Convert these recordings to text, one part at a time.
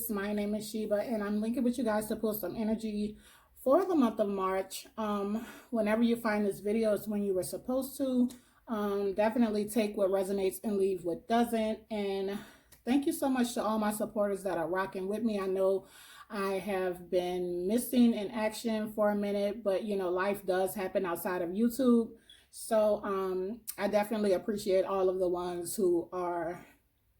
Aries, my name is Sheba, and I'm linking with you guys to pull some energy for the month of March. Whenever you find this video is when you were supposed to. Definitely take what resonates and leave what doesn't. And thank you so much to all my supporters that are rocking with me. I know I have been missing in action for a minute, but you know, life does happen outside of YouTube. So I definitely appreciate all of the ones who are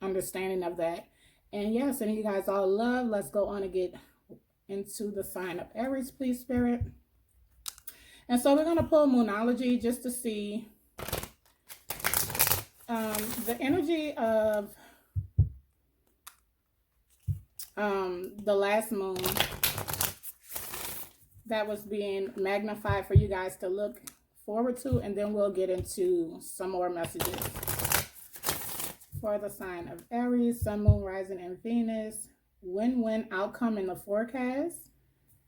understanding of that. And yeah, sending you guys all love. Let's go on and get into the sign of Aries, please, Spirit. And so we're going to pull Moonology just to see the energy of the last moon that was being magnified for you guys to look forward to. And then we'll get into some more messages for the sign of Aries, Sun, Moon, Rising, and Venus. Win-win outcome in the forecast.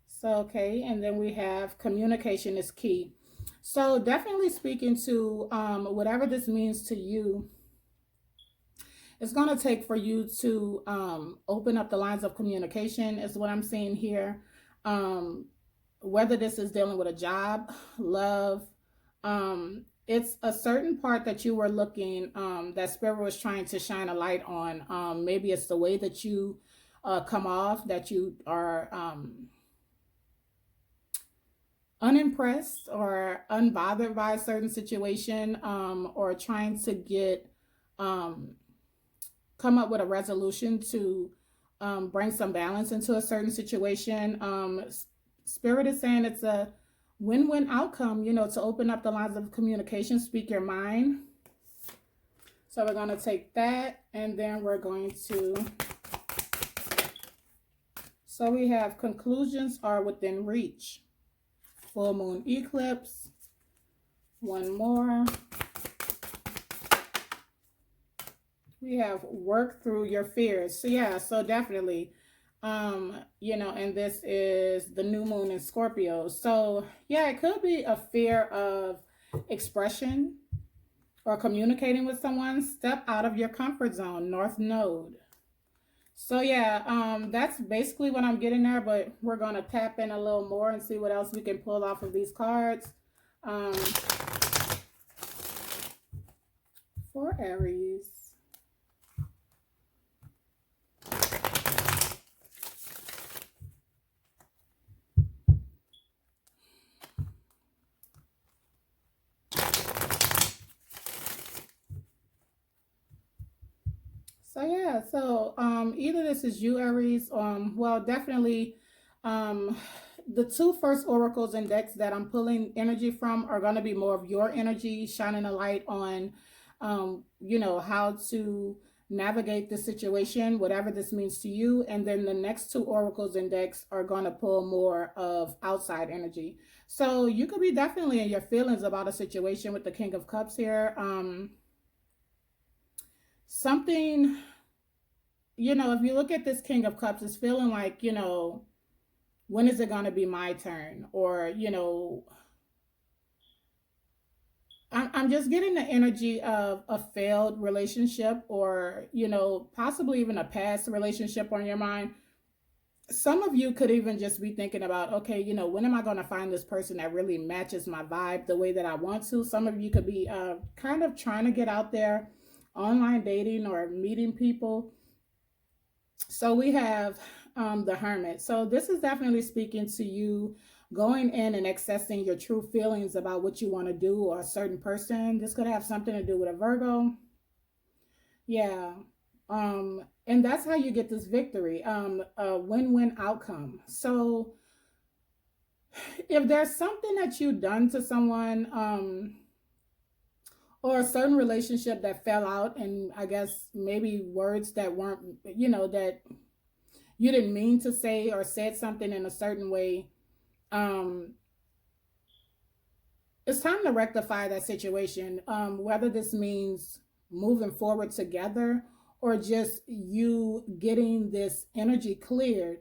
So, okay, and then we have communication is key. So definitely speaking to whatever this means to you, it's going to take for you to open up the lines of communication is what I'm seeing here. Whether this is dealing with a job, love, it's a certain part that you were looking, that Spirit was trying to shine a light on. Maybe it's the way that you come off, that you are unimpressed or unbothered by a certain situation, or trying to get, come up with a resolution to bring some balance into a certain situation. Spirit is saying it's a win-win outcome, you know, to open up the lines of communication, speak your mind. So we're going to take that, and then we're going to, so we have conclusions are within reach. Full moon eclipse. One more. We have work through your fears. So yeah, so definitely, you know, and this is the new moon in Scorpio. So yeah, it could be a fear of expression or communicating with someone. Step out of your comfort zone, North Node. So yeah, that's basically what I'm getting there, but we're going to tap in a little more and see what else we can pull off of these cards. For Aries. So yeah, so either this is you, Aries, well, definitely the two first oracles and decks that I'm pulling energy from are going to be more of your energy, shining a light on, you know, how to navigate the situation, whatever this means to you. And then the next two oracles and decks are going to pull more of outside energy. So you could be definitely in your feelings about a situation with the King of Cups here. Something, you know, if you look at this King of Cups, it's feeling like, you know, when is it going to be my turn? Or, you know, I'm just getting the energy of a failed relationship, or, you know, possibly even a past relationship on your mind. Some of you could even just be thinking about, okay, you know, when am I going to find this person that really matches my vibe the way that I want to? Some of you could be kind of trying to get out there, online dating or meeting people. So we have the Hermit. So this is definitely speaking to you going in and accessing your true feelings about what you want to do or a certain person. This could have something to do with a Virgo. Yeah. And that's how you get this victory, a win-win outcome. So if there's something that you've done to someone, or a certain relationship that fell out, and I guess maybe words that weren't, you know, that you didn't mean to say, or said something in a certain way, it's time to rectify that situation, whether this means moving forward together or just you getting this energy cleared.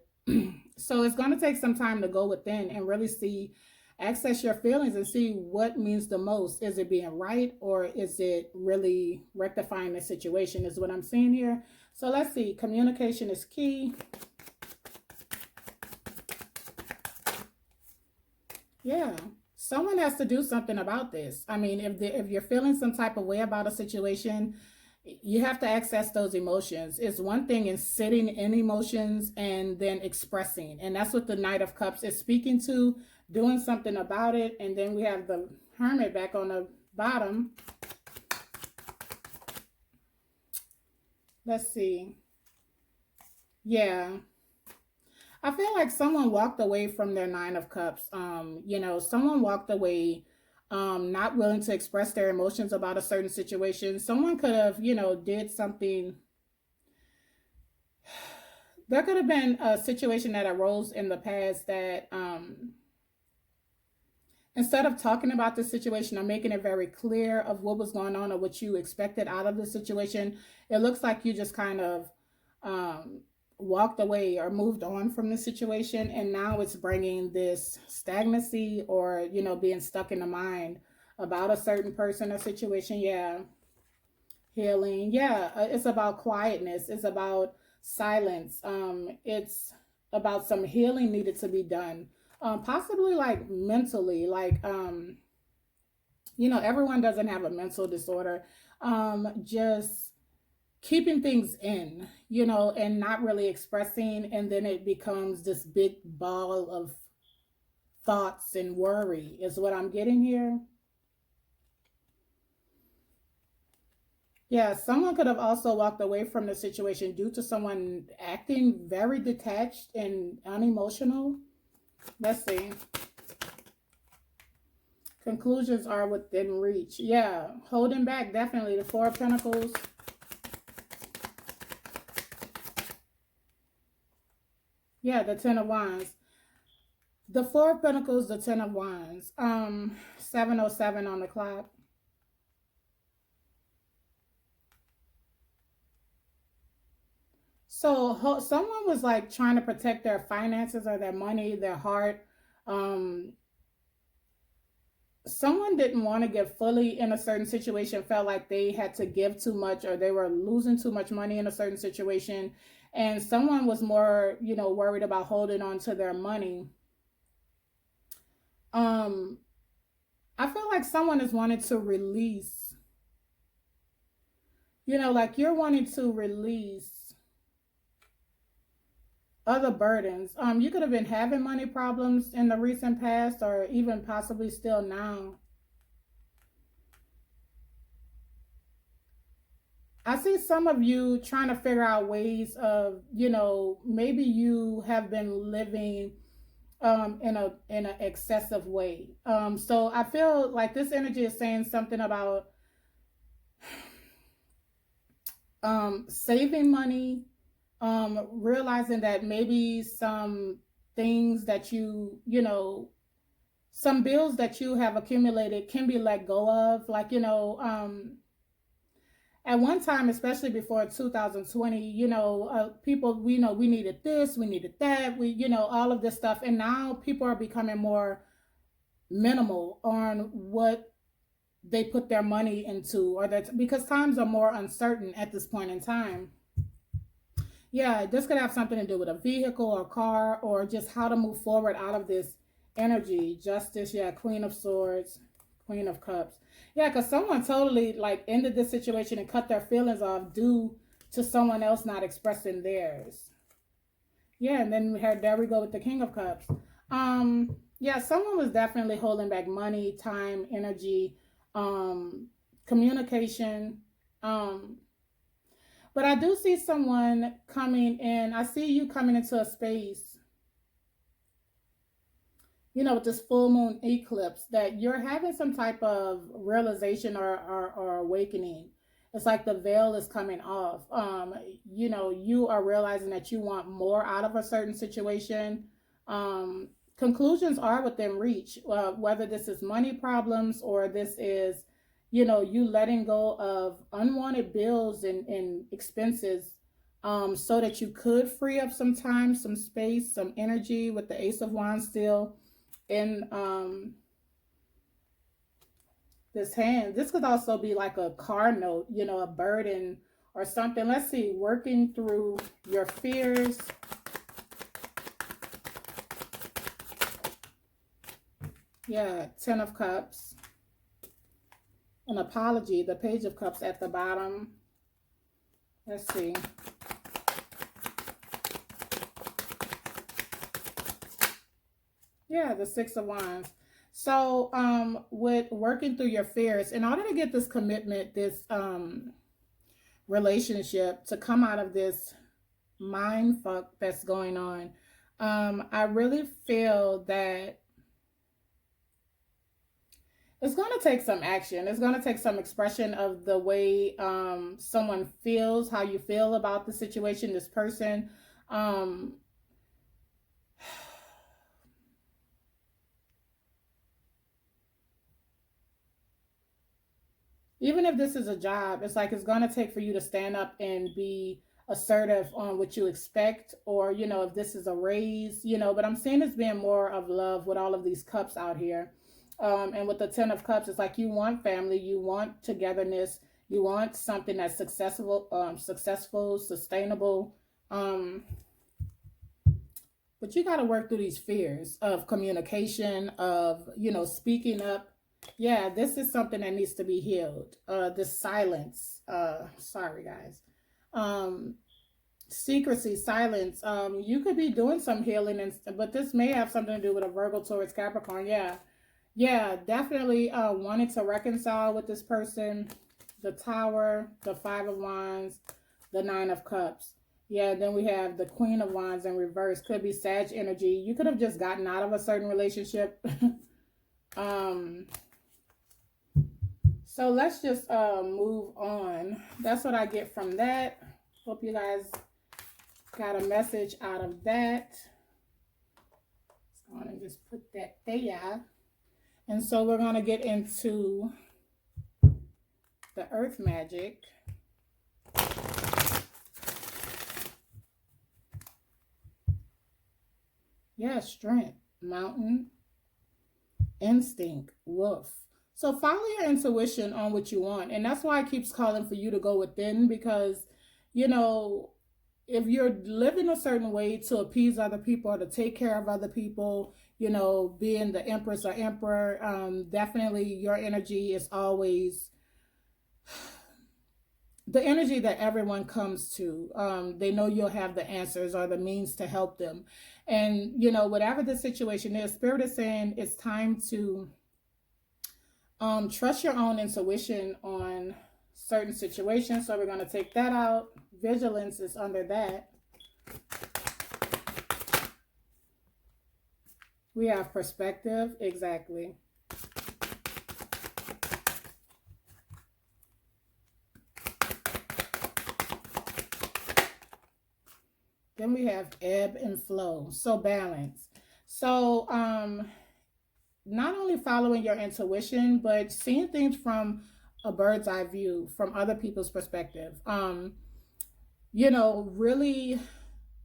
So it's going to take some time to go within and really see, access your feelings and see what means the most. Is it being right, or is it really rectifying the situation, is what I'm seeing here. So let's see. Communication is key. Yeah. Someone has to do something about this. I mean, if you're feeling some type of way about a situation, you have to access those emotions. It's one thing in sitting in emotions and then expressing. And that's what the Knight of Cups is speaking to, doing something about it. And then we have the Hermit back on the bottom. Let's see. Yeah. I feel like someone walked away from their Nine of Cups. Someone walked away not willing to express their emotions about a certain situation. Someone could have, did something. There could have been a situation that arose in the past that instead of talking about the situation or making it very clear of what was going on or what you expected out of the situation, it looks like you just kind of um, walked away or moved on from the situation. And now it's bringing this stagnancy or, being stuck in the mind about a certain person or situation. Yeah. Healing. Yeah. It's about quietness. It's about silence. It's about some healing needed to be done. Possibly like mentally, like everyone doesn't have a mental disorder. Just keeping things in, and not really expressing, and then it becomes this big ball of thoughts and worry is what I'm getting here. Yeah, someone could have also walked away from the situation due to someone acting very detached and unemotional. Let's see. Conclusions are within reach. Yeah, holding back, definitely. The Four of Pentacles. Yeah, the Ten of Wands. The Four of Pentacles, the Ten of Wands. 7:07 on the clock. So someone was like trying to protect their finances or their money, their heart. Um, Someone didn't want to get fully in a certain situation, felt like they had to give too much or they were losing too much money in a certain situation. And someone was more, worried about holding on to their money. Um, I feel like someone is wanting to release, like you're wanting to release other burdens. You could have been having money problems in the recent past or even possibly still now. I see some of you trying to figure out ways of, maybe you have been living in an excessive way. So I feel like this energy is saying something about saving money, realizing that maybe some things that some bills that you have accumulated can be let go of. Like, at one time, especially before 2020, people, we know we needed this, we needed that, all of this stuff. And now people are becoming more minimal on what they put their money into, or that because times are more uncertain at this point in time. Yeah, this could have something to do with a vehicle or car or just how to move forward out of this energy. Justice, yeah, Queen of Swords, Queen of Cups. Yeah, because someone totally like ended this situation and cut their feelings off due to someone else not expressing theirs. Yeah, and then there we go with the King of Cups. Yeah, someone was definitely holding back money, time, energy, um, communication. Um, but I do see someone coming in. I see you coming into a space, with this full moon eclipse, that you're having some type of realization or awakening. It's like the veil is coming off. You are realizing that you want more out of a certain situation. Conclusions are within reach, whether this is money problems or this is, you letting go of unwanted bills and expenses, so that you could free up some time, some space, some energy with the Ace of Wands still in this hand. This could also be like a car note, a burden or something. Let's see, working through your fears. Yeah, Ten of Cups. An apology, the Page of Cups at the bottom. Let's see. Yeah, the Six of Wands. So, with working through your fears, in order to get this commitment, this relationship to come out of this mind fuck that's going on, I really feel that it's going to take some action. It's going to take some expression of the way someone feels, how you feel about the situation, this person. Um, Even if this is a job, it's like it's going to take for you to stand up and be assertive on what you expect, or, if this is a raise, but I'm seeing this being more of love with all of these cups out here. And with the Ten of Cups, it's like you want family, you want togetherness, you want something that's successful, sustainable. Um, but you got to work through these fears of communication, of, speaking up. Yeah, this is something that needs to be healed. This silence. Sorry, guys. Um, Secrecy, silence. You could be doing some healing, but this may have something to do with a Virgo, Taurus, Capricorn. Yeah, yeah, definitely wanting to reconcile with this person. The Tower, the Five of Wands, the Nine of Cups. Yeah, then we have the Queen of Wands in reverse. Could be Sag energy. You could have just gotten out of a certain relationship. um, so let's just move on. That's what I get from that. Hope you guys got a message out of that. I'm going to just put that there. And so we're going to get into the earth magic. Yeah, strength, mountain, instinct, wolf. So follow your intuition on what you want. And that's why it keeps calling for you to go within, because, you know, if you're living a certain way to appease other people or to take care of other people, being the empress or emperor, definitely your energy is always the energy that everyone comes to. They know you'll have the answers or the means to help them. And, whatever the situation is, Spirit is saying it's time to trust your own intuition on certain situations. So we're going to take that out. Vigilance is under that. We have perspective. Exactly. Then we have ebb and flow. So balance. So not only following your intuition, but seeing things from a bird's eye view, from other people's perspective. Really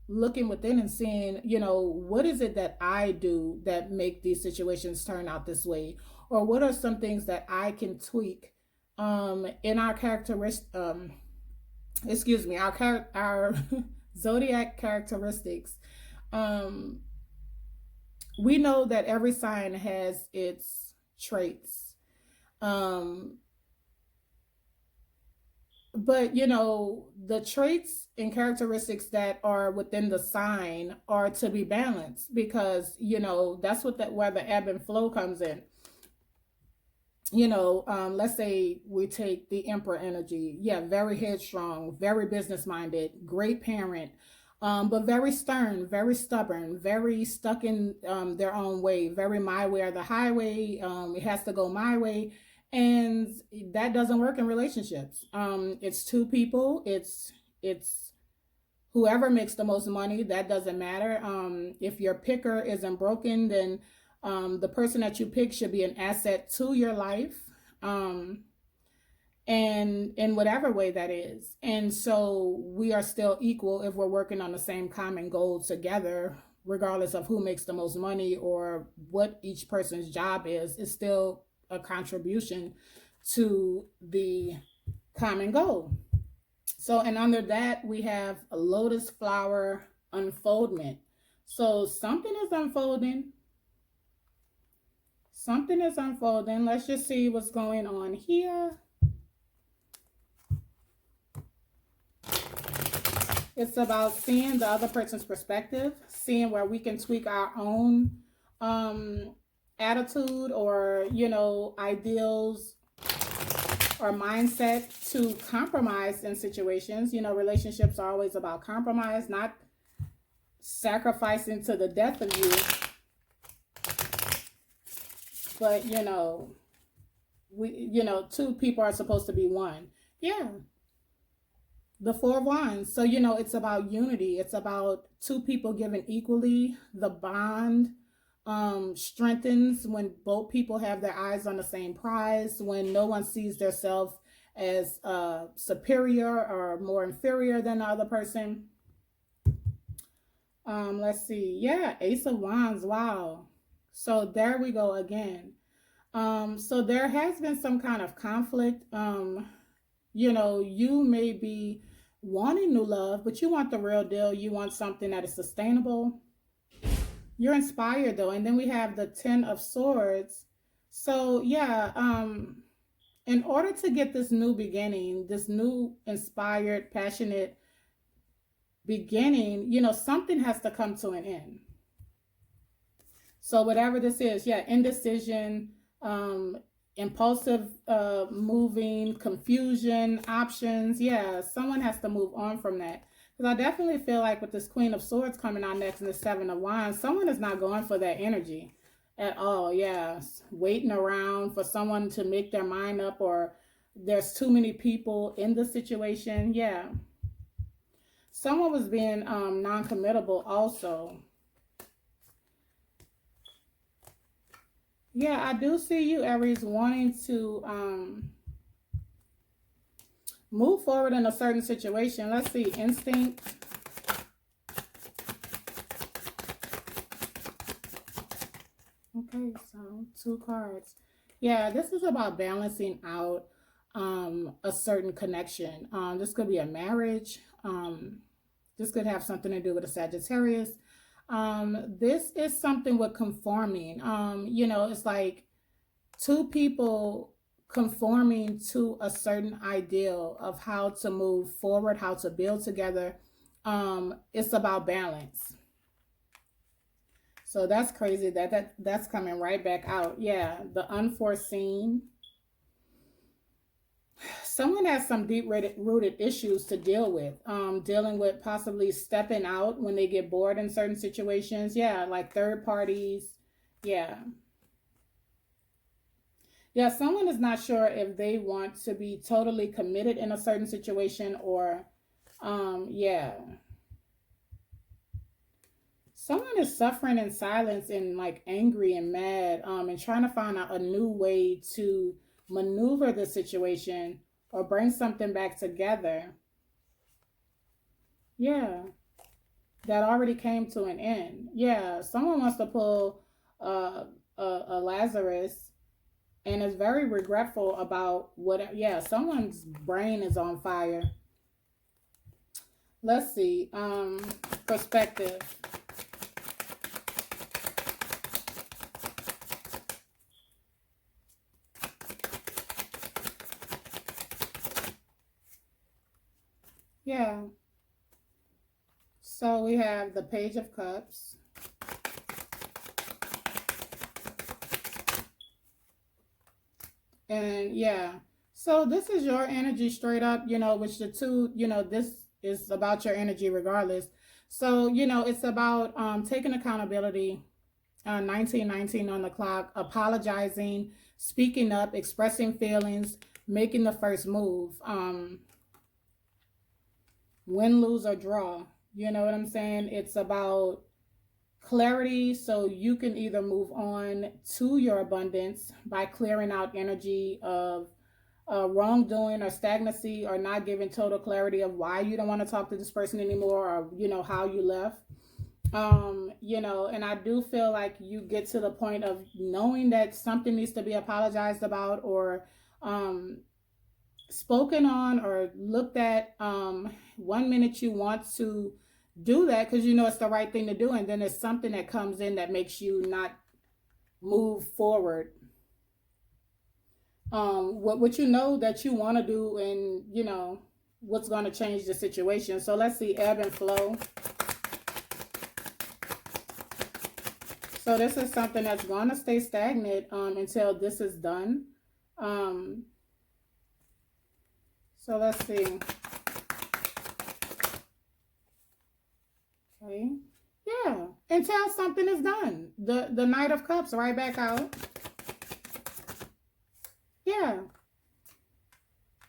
looking within and seeing, what is it that I do that make these situations turn out this way? Or what are some things that I can tweak in our our zodiac characteristics. Um, we know that every sign has its traits. Um, but the traits and characteristics that are within the sign are to be balanced, because that's where the ebb and flow comes in. Let's say we take the emperor energy. Yeah, very headstrong, very business minded, great parent, but very stern, very stubborn, very stuck in their own way, very my way or the highway. It has to go my way. And that doesn't work in relationships. It's two people. It's whoever makes the most money. That doesn't matter. If your picker isn't broken, then the person that you pick should be an asset to your life, um, and in whatever way that is. And so we are still equal if we're working on the same common goal together, regardless of who makes the most money or what each person's job is. It's still a contribution to the common goal. So, and under that, we have a lotus flower unfoldment. So something is unfolding. Something is unfolding. Let's just see what's going on here. It's about seeing the other person's perspective, seeing where we can tweak our own um, attitude or, ideals or mindset to compromise in situations. Relationships are always about compromise, not sacrificing to the death of you. But, two people are supposed to be one. Yeah. The Four of Wands. So, it's about unity. It's about two people giving equally. The bond strengthens when both people have their eyes on the same prize, when no one sees themselves as superior or more inferior than the other person. Let's see. Yeah, Ace of Wands. Wow. So there we go again. So there has been some kind of conflict. You may be wanting new love, but you want the real deal. You want something that is sustainable. You're inspired though. And then we have the Ten of Swords. So yeah, in order to get this new beginning, this new inspired, passionate beginning, something has to come to an end. So whatever this is, yeah, indecision, impulsive moving, confusion, options. Yeah, someone has to move on from that. Because I definitely feel like with this Queen of Swords coming out next and the Seven of Wands, someone is not going for that energy at all. Yeah, waiting around for someone to make their mind up, or there's too many people in the situation. Yeah. Someone was being non-committable also. Yeah, I do see you, Aries, wanting to move forward in a certain situation. Let's see, instinct. Okay, so 2 cards. Yeah, this is about balancing out a certain connection. This could be a marriage. This could have something to do with a Sagittarius. This is something with conforming. It's like two people conforming to a certain ideal of how to move forward, how to build together. It's about balance. So that's crazy that's coming right back out. Yeah, the unforeseen. Someone has some deep rooted issues to deal with. Dealing with possibly stepping out when they get bored in certain situations. Yeah, like third parties. Yeah. Yeah, someone is not sure if they want to be totally committed in a certain situation, or, yeah. Someone is suffering in silence and like angry and mad, and trying to find out a new way to maneuver the situation or bring something back together. Yeah, that already came to an end. Yeah, someone wants to pull a Lazarus and is very regretful about what. Yeah, someone's brain is on fire. Let's see. Perspective. Yeah. So we have the Page of Cups. And yeah. So this is your energy straight up, which the two, this is about your energy regardless. So, it's about taking accountability, 1919 on the clock, apologizing, speaking up, expressing feelings, making the first move. Win, lose, or draw. You know what I'm saying? It's about clarity, so you can either move on to your abundance by clearing out energy of wrongdoing or stagnancy, or not giving total clarity of why you don't want to talk to this person anymore, or how you left. And I do feel like you get to the point of knowing that something needs to be apologized about, or spoken on, or looked at. One minute you want to do that because it's the right thing to do, and then there's something that comes in that makes you not move forward what you know that you want to do, and you know what's going to change the situation. So let's see, ebb and flow. So this is something that's going to stay stagnant until this is done. Um, so let's see. Okay. Yeah. Until something is done. The Knight of Cups right back out. Yeah.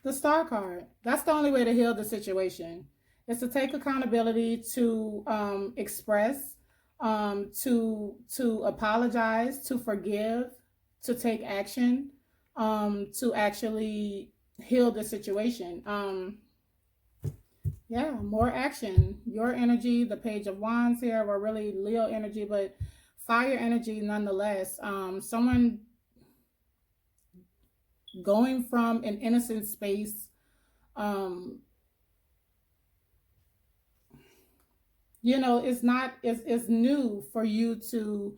The Star card. That's the only way to heal the situation. Is to take accountability, to express, to apologize, to forgive, to take action, to actually heal the situation. Yeah, more action. Your energy, the Page of Wands here, we're really Leo energy, but fire energy nonetheless. Someone going from an innocent space, um, you know, it's new for you to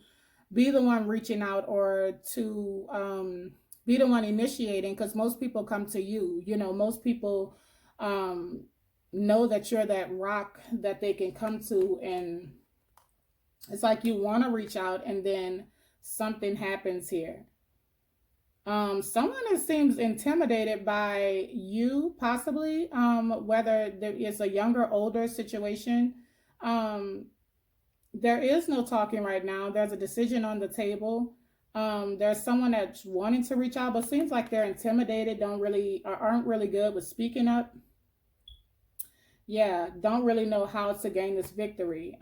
be the one reaching out, or to be the one initiating, because most people come to you. You know, most people um, know that you're that rock that they can come to, and it's like you want to reach out, and then something happens here. Someone that seems intimidated by you, possibly, whether there is a younger, older situation. Um, there is no talking right now. There's a decision on the table. There's someone that's wanting to reach out, but seems like they're intimidated, don't really, or aren't really good with speaking up. Yeah, don't really know how to gain this victory.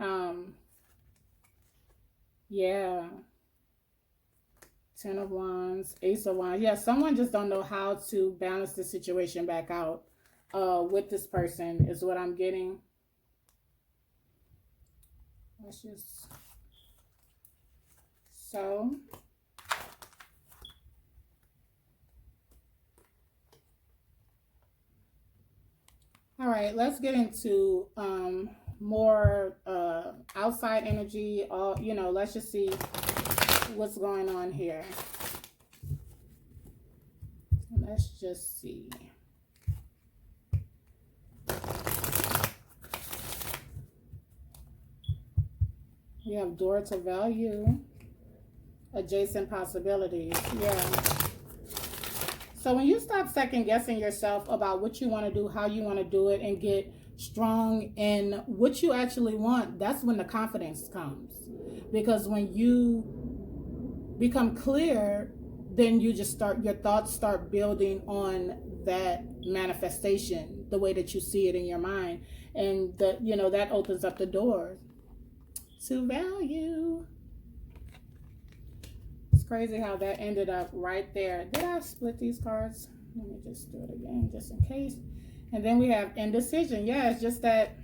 Yeah. Ten of Wands, Ace of Wands. Yeah, someone just don't know how to balance the situation back out with this person is what I'm getting. Let's just... So... All right, let's get into more outside energy. You know, let's just see what's going on here. Let's just see. We have door to value, adjacent possibilities. Yeah. So when you stop second guessing yourself about what you want to do, how you want to do it, and get strong in what you actually want, that's when the confidence comes. Because when you become clear, then you just start, your thoughts start building on that manifestation the way that you see it in your mind, and the, you know, that opens up the door to value. It's crazy how that ended up right there. Did I split these cards? Let me just do it again just in case. And then we have indecision. Yeah, it's just that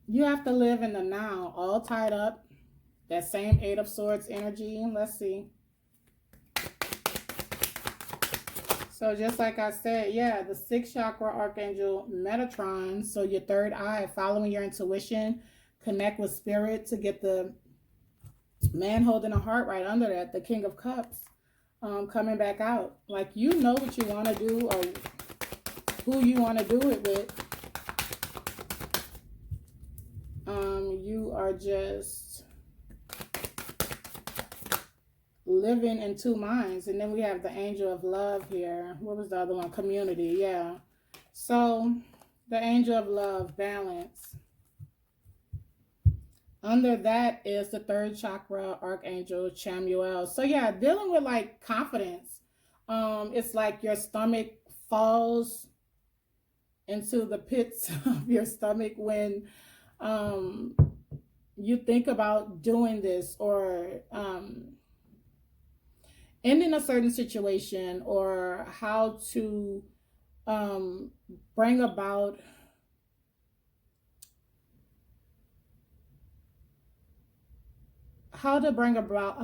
you have to live in the now, all tied up. That same Eight of Swords energy. Let's see. So just like I said, yeah, the sixth chakra archangel Metatron. So your third eye, following your intuition, connect with spirit to get the man holding a heart right under that, the King of Cups, coming back out. Like, you know what you want to do, or who you want to do it with. You are just living in two minds. And then we have the Angel of Love here. What was the other one? Community. Yeah. So the Angel of Love, balance. Under that is the third chakra archangel Chamuel. So yeah, dealing with like confidence. It's like your stomach falls into the pits of your stomach when you think about doing this, or ending a certain situation, or how to bring about how to bring about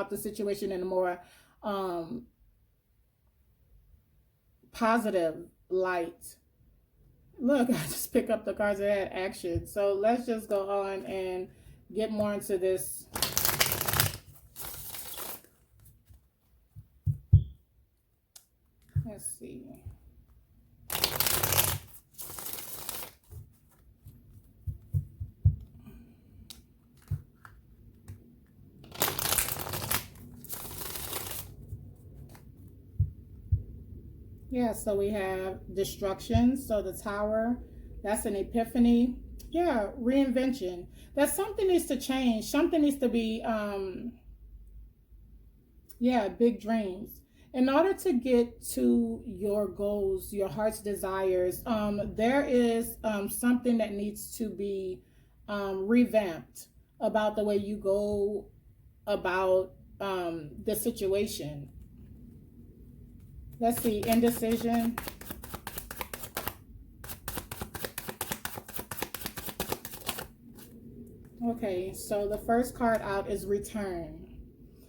the situation in a more positive light. Look, I just pick up the cards that had action. So let's just go on and get more into this. Let's see. Yeah, so we have destruction. So the tower, that's an epiphany. Yeah, reinvention. That something needs to change. Something needs to be, yeah, big dreams. In order to get to your goals, your heart's desires, there is something that needs to be revamped about the way you go about the situation. Let's see, indecision. Okay, so the first card out is return.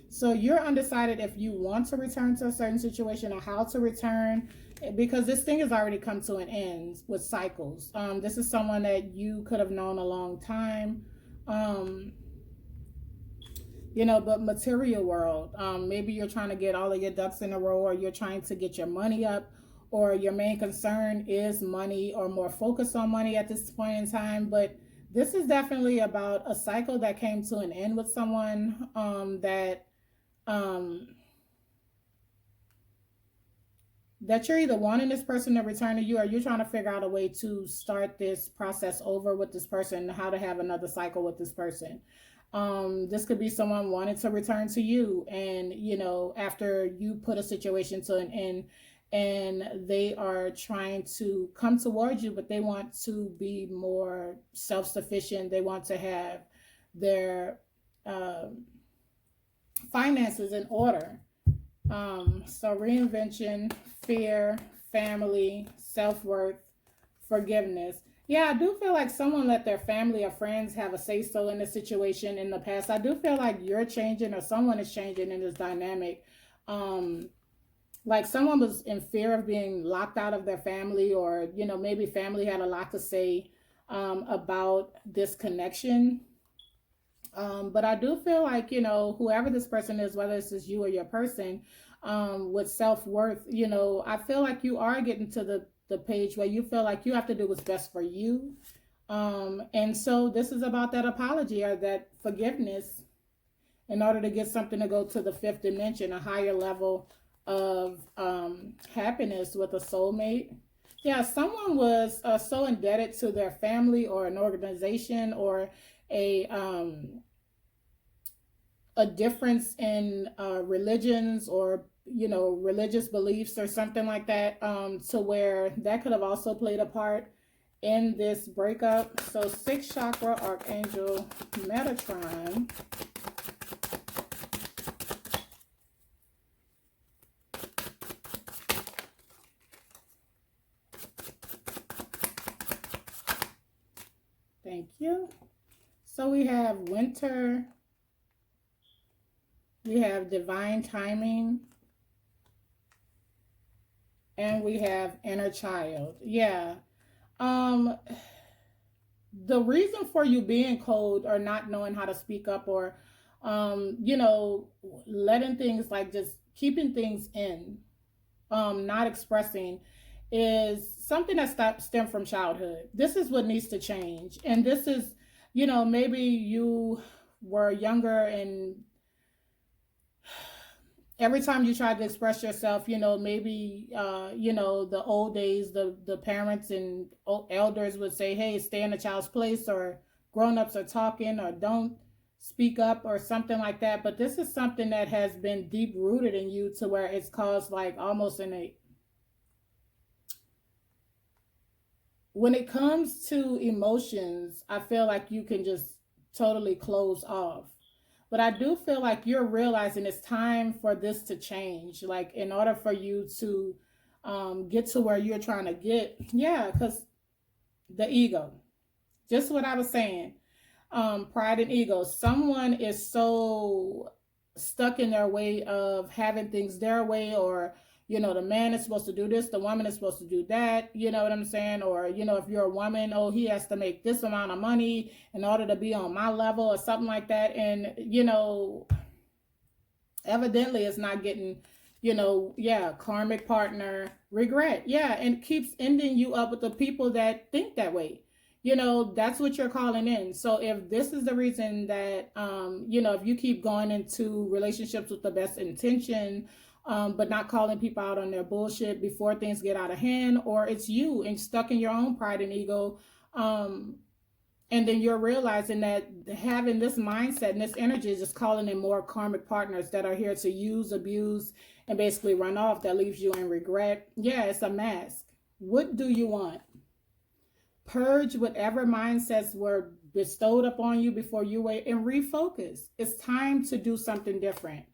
So you're undecided if you want to return to a certain situation or how to return, because this thing has already come to an end with cycles. This is someone that you could have known a long time. Um, but material world, maybe you're trying to get all of your ducks in a row, or you're trying to get your money up, or your main concern is money, or more focused on money at this point in time. But this is definitely about a cycle that came to an end with someone, um, that you're either wanting this person to return to you, or you're trying to figure out a way to start this process over with this person, how to have another cycle with this person. This could be someone wanting to return to you, and after you put a situation to an end, and they are trying to come towards you, but they want to be more self-sufficient. They want to have their um finances in order. So reinvention, fear, family, self-worth, forgiveness. Yeah, I do feel like someone let their family or friends have a say so in the situation in the past. I do feel like you're changing, or someone is changing in this dynamic. Um, like someone was in fear of being locked out of their family, or maybe family had a lot to say about this connection. But I do feel like, whoever this person is, whether it's just you or your person, with self worth, I feel like you are getting to the page where you feel like you have to do what's best for you. And so this is about that apology or that forgiveness in order to get something to go to the fifth dimension, a higher level of happiness with a soulmate. Yeah, someone was so indebted to their family or an organization, or a um, a difference in religions, or religious beliefs or something like that, to where that could have also played a part in this breakup. So sixth chakra archangel Metatron. Thank you. So we have winter, we have divine timing, and we have inner child. Yeah. Um, the reason for you being cold, or not knowing how to speak up, or letting things, like just keeping things in, not expressing, is something that stem from childhood. This is what needs to change. And this is, maybe you were younger, and every time you tried to express yourself, maybe the old days, the parents and elders would say, hey, stay in a child's place, or grown-ups are talking, or don't speak up, or something like that. But this is something that has been deep rooted in you, to where it's caused, like, almost in a, when it comes to emotions, I feel like you can just totally close off. But I do feel like you're realizing it's time for this to change. Like, in order for you to get to where you're trying to get. Yeah, because the ego, just what I was saying, pride and ego. Someone is so stuck in their way of having things their way, or the man is supposed to do this, the woman is supposed to do that, you know what I'm saying? Or, if you're a woman, oh, he has to make this amount of money in order to be on my level or something like that. And, evidently it's not getting, karmic partner regret. Yeah, and keeps ending you up with the people that think that way. That's what you're calling in. So if this is the reason that, if you keep going into relationships with the best intention, but not calling people out on their bullshit before things get out of hand, or it's you and stuck in your own pride and ego, and then you're realizing that having this mindset and this energy is just calling in more karmic partners that are here to use, abuse, and basically run off, that leaves you in regret. Yeah, it's a mask. What do you want? Purge whatever mindsets were bestowed upon you before you wait and refocus. It's time to do something different.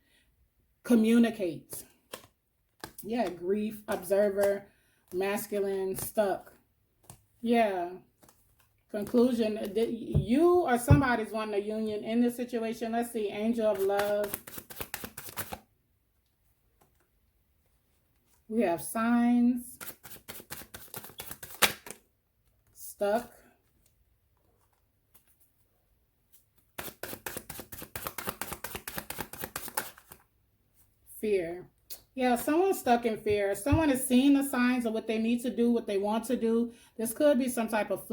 Communicate. Yeah, grief, observer, masculine, stuck. Yeah. Conclusion, you or somebody's wanting a union in this situation. Let's see, angel of love. We have signs. Stuck. Fear. Yeah, someone's stuck in fear. Someone is seeing the signs of what they need to do, what they want to do. This could be some type of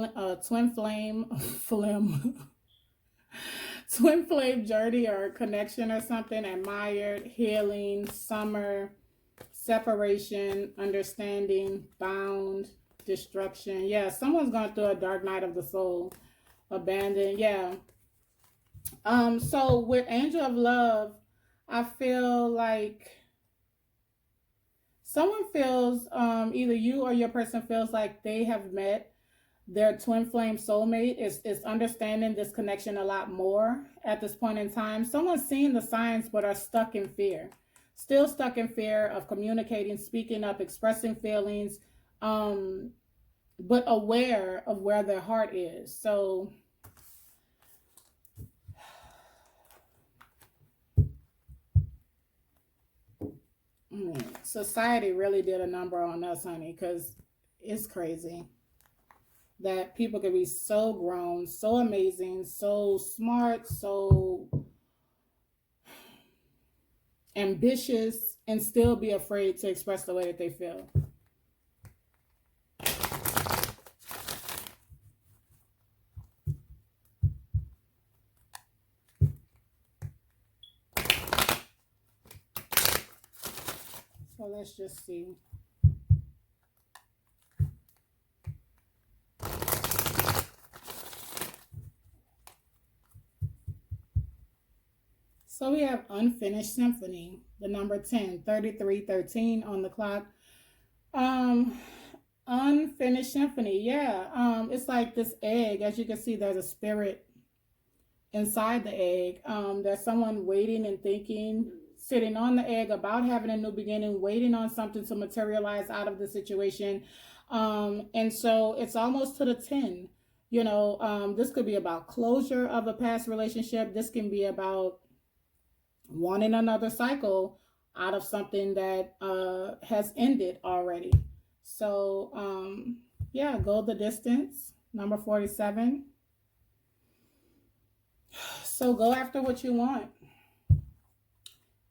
twin flame, twin flame journey or connection or something. Admired, healing, summer, separation, understanding, bound, destruction. Yeah, someone's going through a dark night of the soul. Abandoned. Yeah. So with angel of love, I feel like someone feels, either you or your person feels like they have met their twin flame soulmate, is understanding this connection a lot more at this point in time. Someone's seeing the signs but are stuck in fear. Still stuck in fear of communicating, speaking up, expressing feelings, but aware of where their heart is. So society really did a number on us, honey, because it's crazy that people can be so grown, so amazing, so smart, so ambitious, and still be afraid to express the way that they feel. So let's just see. So we have unfinished symphony, the number 10, 3313 on the clock. Unfinished symphony, yeah. It's like this egg. As you can see, there's a spirit inside the egg. There's someone waiting and thinking, sitting on the egg about having a new beginning, waiting on something to materialize out of the situation. And so it's almost to the 10. This could be about closure of a past relationship. This can be about wanting another cycle out of something that has ended already. So, yeah, go the distance, number 47. So go after what you want.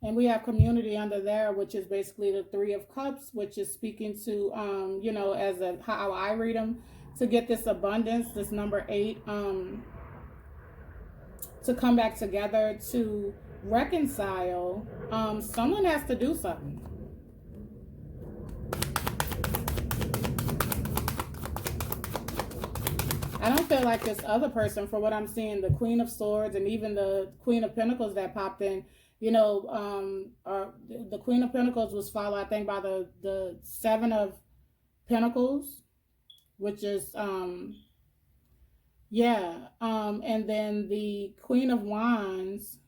And we have community under there, which is basically the 3 of Cups, which is speaking to, how I read them, to get this abundance, this number 8, to come back together, to reconcile. Someone has to do something. I don't feel like this other person, for what I'm seeing, the Queen of Swords and even the Queen of Pentacles that popped in, the Queen of Pentacles was followed, I think, by the 7 of Pentacles, which is, and then the Queen of Wands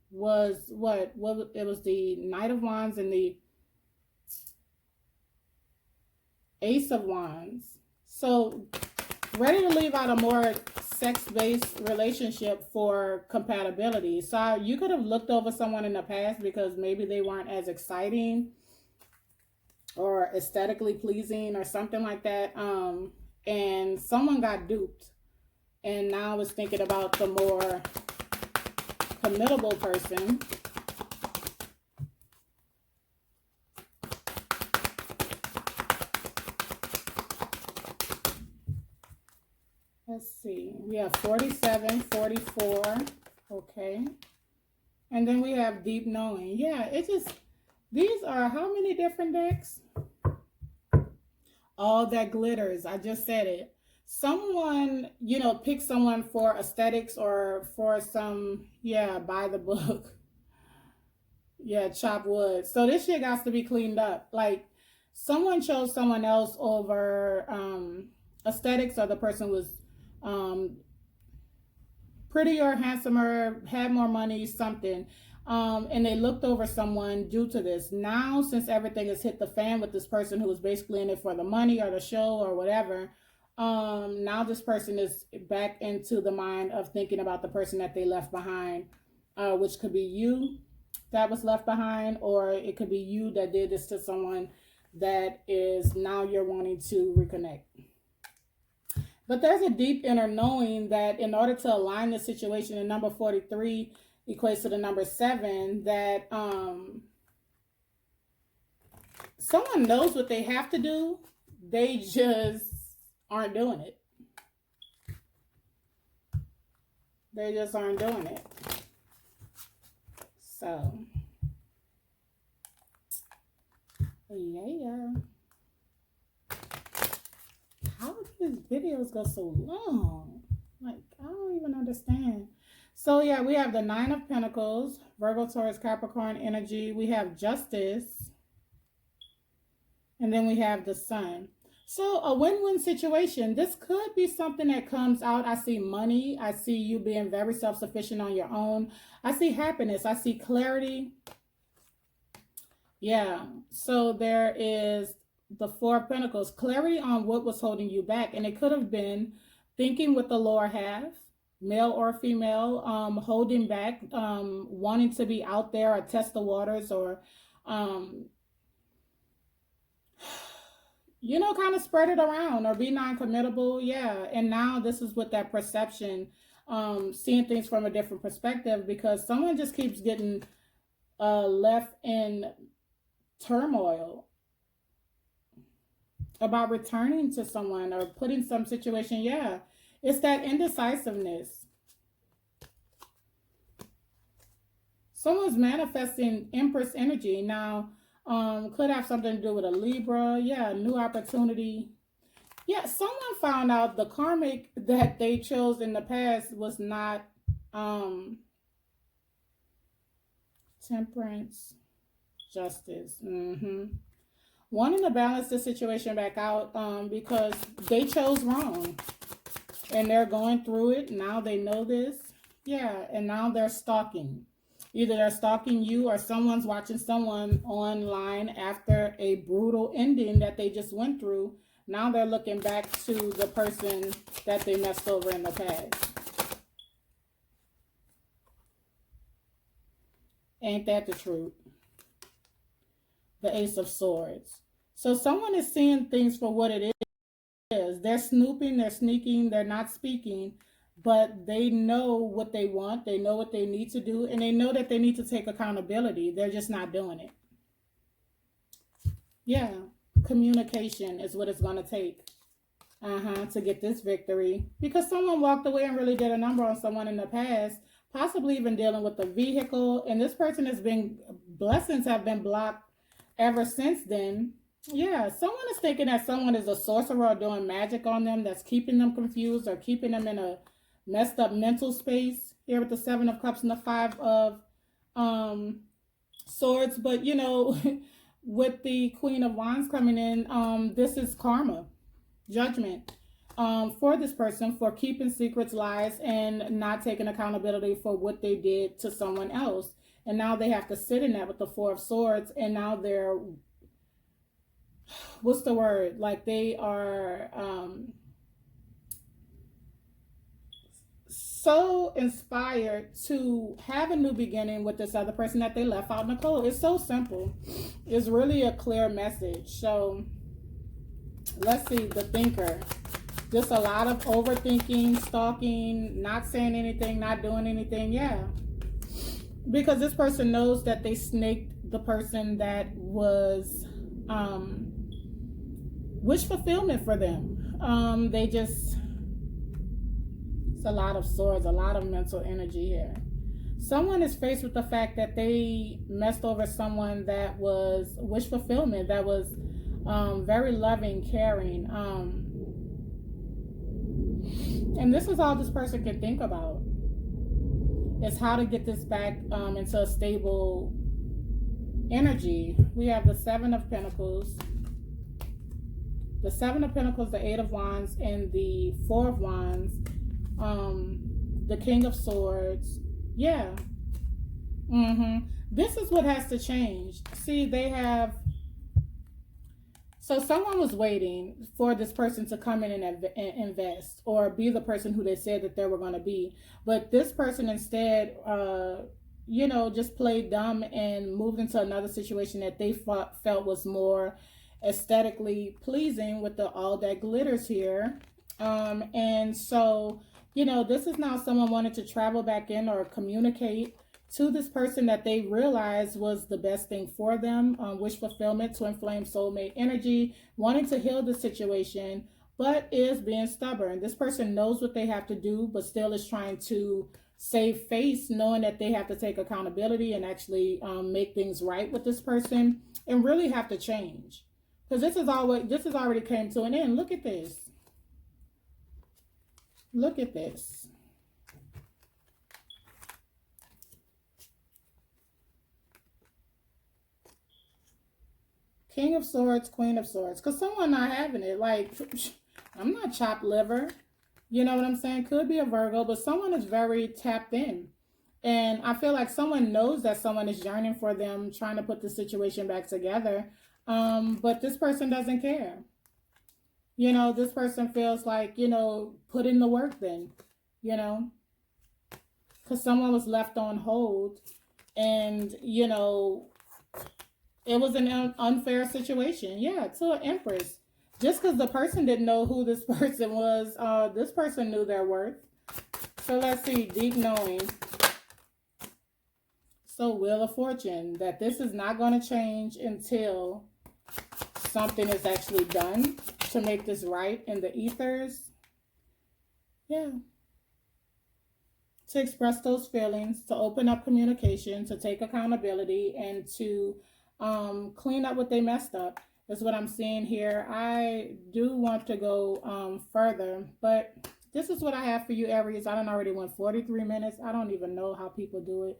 was what? Well, it was the Knight of Wands and the Ace of Wands. So ready to leave out a more sex-based relationship for compatibility. So you could have looked over someone in the past because maybe they weren't as exciting or aesthetically pleasing or something like that. And someone got duped and now is thinking about the more committable person. Let's see. We have 47, 44. Okay. And then we have deep knowing. Yeah, it just, these are how many different decks? All that glitters. I just said it. Someone, pick someone for aesthetics or for some, yeah, by the book. Yeah, chop wood. So this shit got to be cleaned up. Like, someone chose someone else over aesthetics, or the person was um, prettier, handsomer, had more money, something. And they looked over someone due to this. Now, since everything has hit the fan with this person who was basically in it for the money or the show or whatever, now this person is back into the mind of thinking about the person that they left behind, which could be you that was left behind, or it could be you that did this to someone that is now you're wanting to reconnect. But there's a deep inner knowing that in order to align the situation, in number 43 equates to the number 7, that someone knows what they have to do, they just aren't doing it. They just aren't doing it. So, yeah. How do these videos go so long? Like, I don't even understand. So, yeah, we have the 9 of Pentacles, Virgo, Taurus, Capricorn energy. We have Justice. And then we have the Sun. So a win-win situation. This could be something that comes out. I see money. I see you being very self-sufficient on your own. I see happiness. I see clarity. Yeah. So there is the 4 of Pentacles. Clarity on what was holding you back. And it could have been thinking with the lower half, male or female, holding back, wanting to be out there or test the waters, or kind of spread it around or be non-committable. Yeah. And now this is with that perception, seeing things from a different perspective, because someone just keeps getting left in turmoil about returning to someone or putting some situation. Yeah. It's that indecisiveness. Someone's manifesting Empress energy. Now, could have something to do with a Libra. Yeah, new opportunity. Yeah, someone found out the karmic that they chose in the past was not Temperance, Justice. Wanting to balance the situation back out because they chose wrong. And they're going through it. Now they know this. Yeah, and now they're stalking. Either they're stalking you or someone's watching someone online after a brutal ending that they just went through. Now they're looking back to the person that they messed over in the past. Ain't that the truth? The Ace of Swords. So someone is seeing things for what it is. They're snooping, they're sneaking, they're not speaking, but they know what they want, they know what they need to do, and they know that they need to take accountability. They're just not doing it. Yeah, communication is what it's going to take to get this victory, because someone walked away and really did a number on someone in the past, possibly even dealing with a vehicle, and this person has been, blessings have been blocked ever since then. Yeah, someone is thinking that someone is a sorcerer or doing magic on them that's keeping them confused or keeping them in a messed up mental space. Here with the 7 of Cups and the 5 of Swords. But, with the Queen of Wands coming in, this is karma, judgment for this person for keeping secrets, lies, and not taking accountability for what they did to someone else. And now they have to sit in that with the 4 of Swords, and now they're, what's the word? Like they are so inspired to have a new beginning with this other person that they left out in the cold. It's so simple. It's really a clear message. So let's see, the thinker. Just a lot of overthinking, stalking, not saying anything, not doing anything. Yeah. Because this person knows that they snaked the person that was wish fulfillment for them. They just, it's a lot of swords, a lot of mental energy here. Someone is faced with the fact that they messed over someone that was wish fulfillment, that was very loving, caring. And this is all this person can think about. Is how to get this back into a stable energy. We have the Seven of Pentacles. The Seven of Pentacles, the Eight of Wands, and the Four of Wands. The King of Swords. Yeah. This is what has to change. See, they have... So someone was waiting for this person to come in and invest or be the person who they said that they were going to be. But this person instead, just played dumb and moved into another situation that they felt was more aesthetically pleasing with all that glitters here. And so, this is now someone wanted to travel back in or communicate to this person that they realized was the best thing for them, wish fulfillment, to inflame soulmate energy, wanting to heal the situation, but is being stubborn. This person knows what they have to do, but still is trying to save face, knowing that they have to take accountability and actually make things right with this person and really have to change. Because this has already came to an end. Look at this. Look at this. King of Swords, Queen of Swords. Because someone not having it. Like, I'm not chopped liver. You know what I'm saying? Could be a Virgo, but someone is very tapped in. And I feel like someone knows that someone is yearning for them, trying to put the situation back together. But this person doesn't care. This person feels like, put in the work then, because someone was left on hold and, it was an unfair situation. Yeah, to an Empress. Just because the person didn't know who this person was, this person knew their worth. So let's see, deep knowing. So Wheel of Fortune, that this is not going to change until something is actually done to make this right in the ethers. Yeah. To express those feelings, to open up communication, to take accountability, and to clean up what they messed up is what I'm seeing here. I do want to go further, but this is what I have for you, Aries. I done already went 43 minutes. I don't even know how people do it.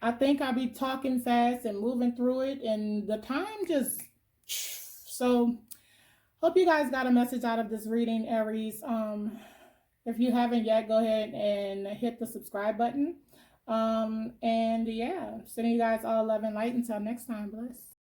I think I'll be talking fast and moving through it, and the time just... So, hope you guys got a message out of this reading, Aries. If you haven't yet, go ahead and hit the subscribe button. And yeah, sending you guys all love and light. Until next time, bless.